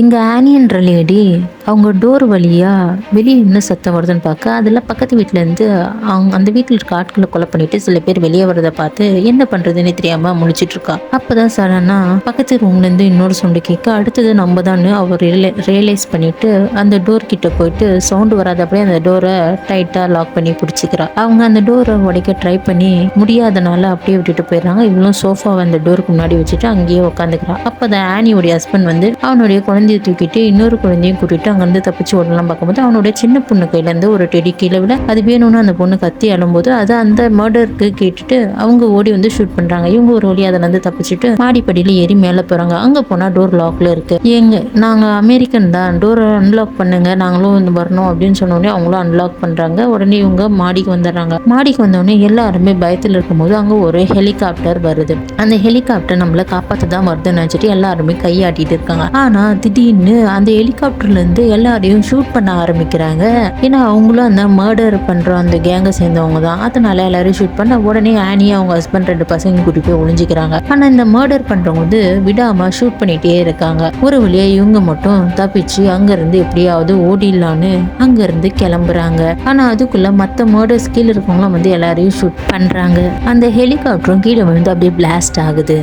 இங்க ஆனியன்ற லேடி அவங்க டோர் வழியா வெளியே என்ன சத்தம் வருதுன்னு பார்க்க அதில் பக்கத்து வீட்டுல இருந்து அவங்க அந்த வீட்டில் இருக்க ஆட்களை கொலை பண்ணிட்டு சில பேர் வெளியே வரதை பார்த்து என்ன பண்றதுன்னு தெரியாம முழிச்சிட்டு இருக்கா. அப்பதான் சடனா பக்கத்து ரூம்ல இருந்து இன்னொரு சவுண்டு கேட்க அடுத்தது நம்ம தான் அவர் ரியலைஸ் பண்ணிட்டு அந்த டோர் கிட்ட போயிட்டு சவுண்ட் வராத அப்படியே அந்த டோரை டைட்டா லாக் பண்ணி பிடிச்சிக்கிறா. அவங்க அந்த டோரை உடைக்க ட்ரை பண்ணி முடியாதனால அப்படியே விட்டுட்டு போயிடுறாங்க. இவளும் சோஃபாவை அந்த டோருக்கு முன்னாடி வச்சுட்டு அங்கேயே உட்காந்துக்கிறா. அப்பதான் ஆனியோடைய ஹஸ்பண்ட் வந்து அவனுடைய குழந்தைய தூக்கிட்டு இன்னொரு குழந்தையும் கூட்டிட்டு அங்கிருந்து தப்பிச்சு ஓடலாம் பார்க்கும்போது அவனுடைய சின்ன பொண்ணு கையில இருந்து ஒரு டெடி கீழே விட அது வேணும்னு அந்த பொண்ணு கத்தி அழும்போது அதை அந்த மர்டருக்கு கேட்டுட்டு அவங்க ஓடி வந்து ஷூட் பண்றாங்க. இவங்க ஒரு வழி அதுல இருந்து தப்பிச்சுட்டு மாடிப்படியில ஏறி மேல போறாங்க. அங்க போனா டோர் லாக்ல இருக்கு. நாங்க அமெரிக்கன் தான், டோரை அன்லாக் பண்ணுங்க, நாங்களும் வந்து வரணும் அப்படின்னு சொன்னோடனே அவங்களும் அன்லாக் பண்றாங்க. உடனே இவங்க மாடிக்கு வந்துடுறாங்க. மாடிக்கு வந்தோடனே எல்லாருமே பயத்துல இருக்கும்போது அங்க ஒரு ஹெலிகாப்டர் வருது. அந்த ஹெலிகாப்டர் நம்மள காப்பாத்து தான் வருதுன்னு நினைச்சிட்டு எல்லாருமே கையாட்டிட்டு இருக்காங்க. ஆனா திடீர்னு அந்த ஹெலிகாப்டர்ல இருந்து எல்லாரையும் ஷூட் பண்ண ஆரம்பிக்கிறாங்க. ஏன்னா அவங்களும் அந்த மர்டர் பண்ற அந்த கேங்கை சேர்ந்தவங்க தான். அதனால எல்லாரையும் ஷூட் பண்ண உடனே ஆனி அவங்க ஹஸ்பண்ட் 2 பசங்க கூட்டி போய் ஒளிஞ்சுக்கிறாங்க. ஆனா இந்த மர்டர் பண்றவங்க வந்து விடாம ஷூட் பண்ணிட்டே இருக்காங்க. ஒரு வழியா இவங்க மட்டும் தப்பிச்சு அங்க இருந்து எப்படியாவது ஓடிடலான்னு அங்க இருந்து கிளம்புறாங்க. ஆனா அதுக்குள்ள மத்த மர்டர்ஸ் கீழே இருக்கவங்களும் வந்து எல்லாரையும் ஷூட் பண்றாங்க. அந்த ஹெலிகாப்டரும் கீழே விழுந்து அப்படியே பிளாஸ்ட் ஆகுது.